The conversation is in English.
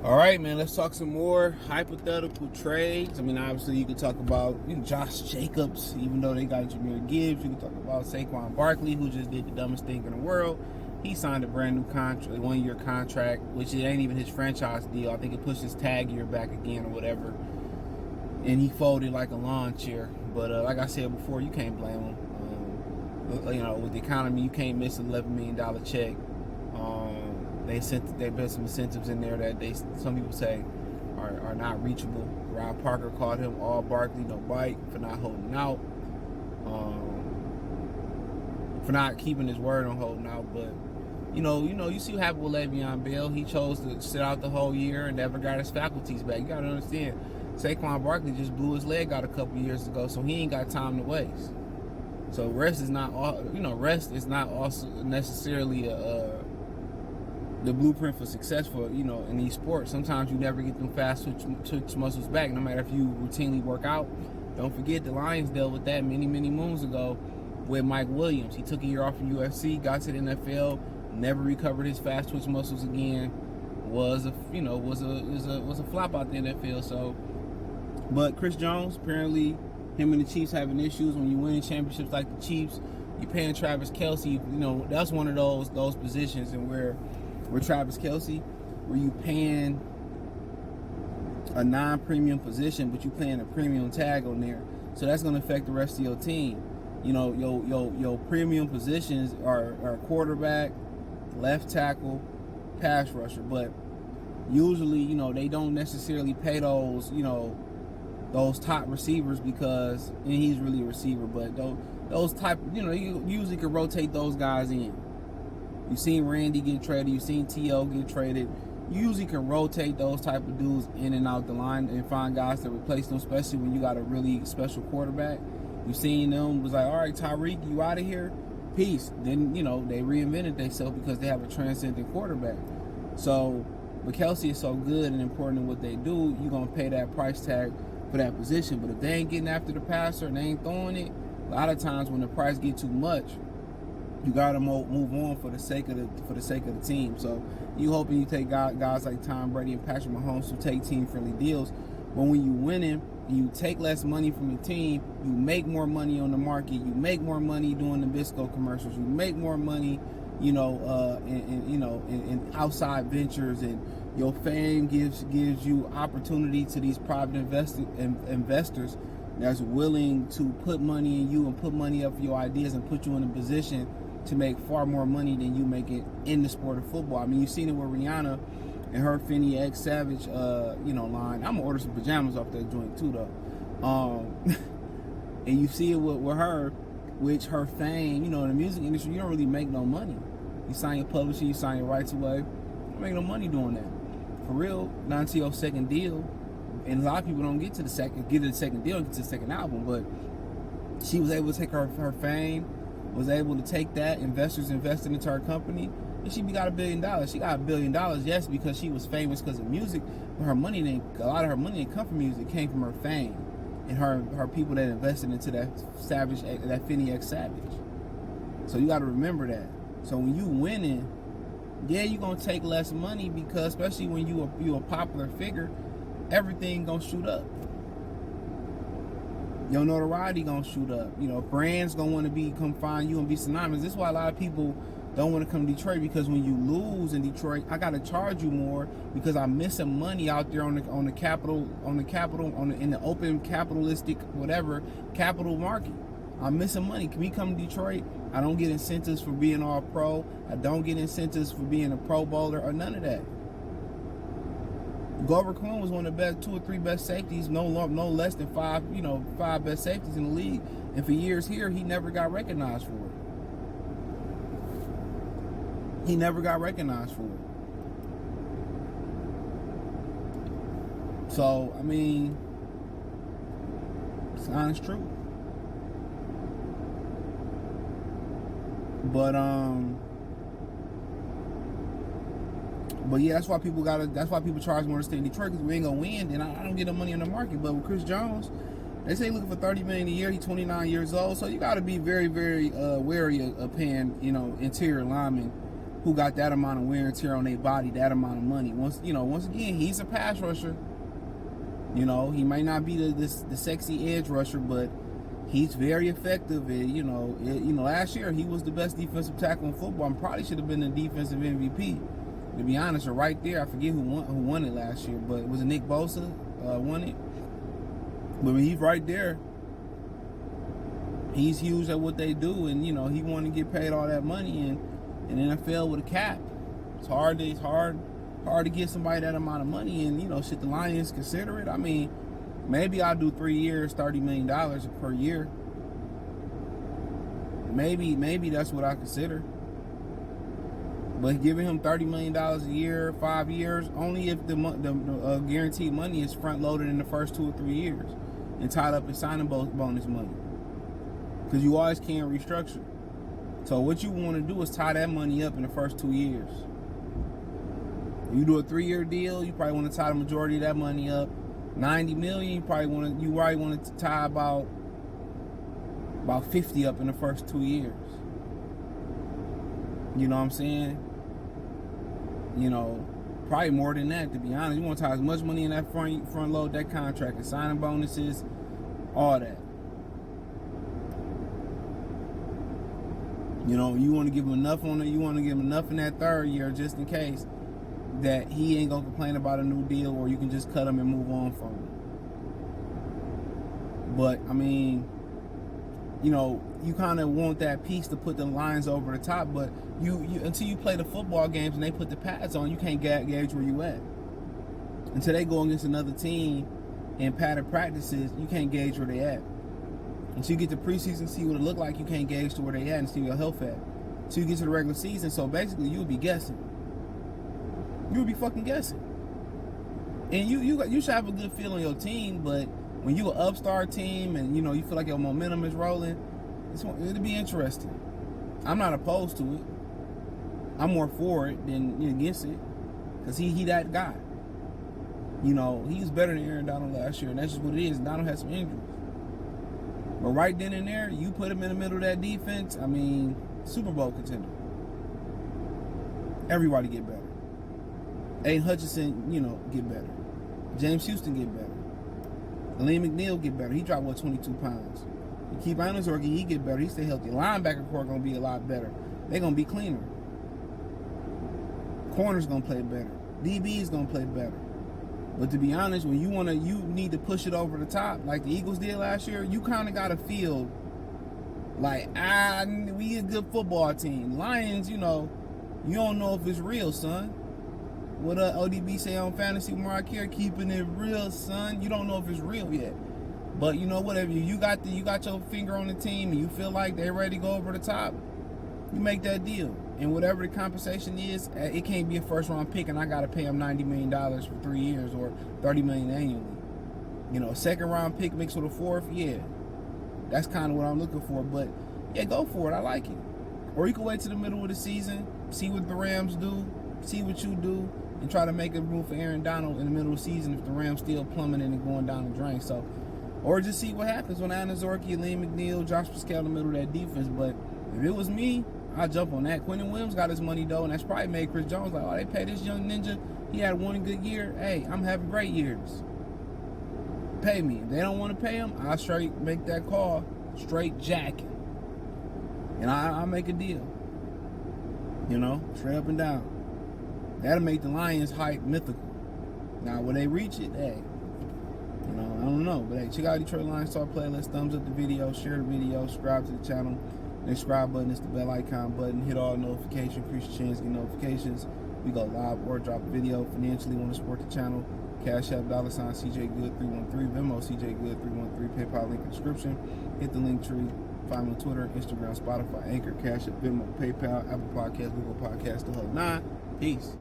All right, man, let's talk some more hypothetical trades. I mean, obviously, you could talk about Josh Jacobs, even though they got Jahmyr Gibbs. You could talk about Saquon Barkley, who just did the dumbest thing in the world. He signed a brand new contract, a 1-year contract, which it ain't even his franchise deal. I think it pushed his tag year back again or whatever. And he folded like a lawn chair. But like I said before, you can't blame him. With the economy, you can't miss an $11 million check. They built some incentives in there that some people say are not reachable. Rob Parker called him all Barkley, no bite, for not holding out, for not keeping his word on holding out. But you see what happened with Le'Veon Bell. He chose to sit out the whole year and never got his faculties back. You gotta understand, Saquon Barkley just blew his leg out a couple years ago, so he ain't got time to waste. So rest is not also necessarily the blueprint for success for in these sports. Sometimes you never get them fast twitch muscles back, no matter if you routinely work out. Don't forget the Lions dealt with that many moons ago with Mike Williams. He took a year off from UFC, got to the NFL, never recovered his fast twitch muscles again. Was a flop out the NFL. So, but Chris Jones, apparently, him and the Chiefs having issues. When you win championships like the Chiefs, you're paying Travis Kelce. That's one of those positions, and where Travis Kelce, where you paying a non-premium position, but you paying a premium tag on there. So that's going to affect the rest of your team. Your premium positions are quarterback, left tackle, pass rusher. But usually, they don't necessarily pay those top receivers because he's really a receiver. But those type, you usually can rotate those guys in. You've seen Randy get traded. You've seen T.O. get traded. You usually can rotate those type of dudes in and out the line and find guys to replace them, especially when you got a really special quarterback. You've seen them was like, all right, Tyreek, you out of here? Peace. Then, they reinvented themselves because they have a transcendent quarterback. So, but Kelce is so good and important in what they do, you're going to pay that price tag for that position. But if they ain't getting after the passer and they ain't throwing it, a lot of times when the price get too much, you gotta move on for the sake of the team. So you hoping you take guys like Tom Brady and Patrick Mahomes who take team-friendly deals. But when you winning and you take less money from the team, you make more money on the market. You make more money doing the Bisco commercials. You make more money, in outside ventures, and your fame gives you opportunity to these private investors that's willing to put money in you and put money up for your ideas and put you in a position to make far more money than you make it in the sport of football. I mean, you've seen it with Rihanna and her Finny X Savage, line. I'm gonna order some pajamas off that joint too, though. And you see it with her, which her fame, in the music industry, you don't really make no money. You sign your publishing, you sign your rights away. You don't make no money doing that. For real, not until your second deal. And a lot of people don't get to the second deal, get to the second album. But she was able to take her fame, was able to take that, investors invested into her company, and she got $1 billion. She got $1 billion, yes, because she was famous because of music, but a lot of her money didn't come from music, it came from her fame and her people that invested into that Finny X Savage. So you got to remember that. So when you winning, yeah, you're gonna take less money because especially when you a popular figure, everything gonna shoot up. Your notoriety gonna shoot up. Brands gonna want to come find you and be synonymous. This is why a lot of people don't want to come to Detroit, because when you lose in Detroit, I gotta charge you more because I'm missing money out there in the open capitalistic capital market. I'm missing money. Can we come to Detroit? I don't get incentives for being all pro. I don't get incentives for being a Pro Bowler or none of that. Glover Quinn was one of the best 2 or 3 best safeties, no less than 5 best safeties in the league. And for years here, he never got recognized for it. So, I mean, it's honest truth. But yeah, that's why people charge more to stay in Detroit, because we ain't gonna win, and I don't get no money on the market. But with Chris Jones, they say looking for $30 million a year. He's 29 years old, so you got to be very, very wary of paying interior linemen who got that amount of wear and tear on their body, that amount of money. Once again, he's a pass rusher. You know, he might not be the sexy edge rusher, but he's very effective. And last year he was the best defensive tackle in football, and probably should have been the defensive MVP. To be honest, or right there, I forget who won it last year, but it was Nick Bosa won it. But when he's right there, he's huge at what they do, and he want to get paid all that money in NFL with a cap. It's hard to get somebody that amount of money, and should the Lions consider it? I mean, maybe I'll do 3 years, $30 million per year. Maybe that's what I consider. But giving him $30 million a year, 5 years, only if the guaranteed money is front loaded in the first 2 or 3 years and tied up in signing bonus money. Because you always can restructure. So what you want to do is tie that money up in the first 2 years. If you do a 3-year deal, you probably want to tie the majority of that money up. $90 million, you probably want to tie about 50 up in the first 2 years. You know what I'm saying? Probably more than that, to be honest. You want to tie as much money in that front load that contract, and signing bonuses, all that. You want to give him enough you want to give him enough in that 3rd year just in case that he ain't gonna complain about a new deal, or you can just cut him and move on from him. But I mean, you kind of want that piece to put the Lions over the top, but you until you play the football games and they put the pads on, you can't gauge where you at. Until they go against another team in padded practices, you can't gauge where they at. Until you get to preseason, see what it look like, you can't gauge to where they at and see your health at. Until you get to the regular season, so basically you'll be guessing. You'll be fucking guessing. And you should have a good feel on your team, but when you an upstart team and you feel like your momentum is rolling, it'll be interesting. I'm not opposed to it. I'm more for it than against it, because he that guy. He was better than Aaron Donald last year, and that's just what it is. Donald had some injuries, but right then and there, you put him in the middle of that defense. I mean, Super Bowl contender. Everybody get better. Aiden Hutchinson, get better. James Houston get better. Elaine McNeil get better. He dropped 22 pounds. You keep Zorgi, he get better. He stay healthy. Linebacker core gonna be a lot better. They're gonna be cleaner. Corner's gonna play better. DB's gonna play better. But to be honest, when you need to push it over the top like the Eagles did last year, you kind of gotta feel like we a good football team. Lions, you don't know if it's real, son. What ODB say on Fantasy Mariah Carey, keeping it real, son. You don't know if it's real yet. But whatever, you got your finger on the team and you feel like they're ready to go over the top, you make that deal. And whatever the compensation is, it can't be a first-round pick and I got to pay him $90 million for 3 years or $30 million annually. Second-round pick mixed with a fourth, yeah. That's kind of what I'm looking for. But, yeah, go for it. I like it. Or you can wait to the middle of the season, see what the Rams do, see what you do, and try to make a move for Aaron Donald in the middle of the season if the Rams still plummeting and going down the drain. So, or just see what happens when Anna Zorki, Elaine McNeil, Josh Pascal in the middle of that defense. But if it was me, I'd jump on that. Quentin Williams got his money, though, and that's probably made Chris Jones like, they pay this young ninja. He had one good year. Hey, I'm having great years. Pay me. If they don't want to pay him, I'll straight make that call, straight jacking. And I'll make a deal. Straight up and down. That'll make the Lions hype mythical. Now, will they reach it? Hey, I don't know. But hey, check out Detroit Lions Talk playlist. Thumbs up the video, share the video, subscribe to the channel. The subscribe button is the bell icon button. Hit all notifications, increase your chance to get notifications. We go live or drop a video. Financially want to support the channel. Cash App, $ CJ Good 313, Venmo CJ Good 313, PayPal link in the description. Hit the link tree. Find me on Twitter, Instagram, Spotify, Anchor, Cash App, Venmo, PayPal, Apple Podcasts, Google Podcasts, the whole nine. Peace.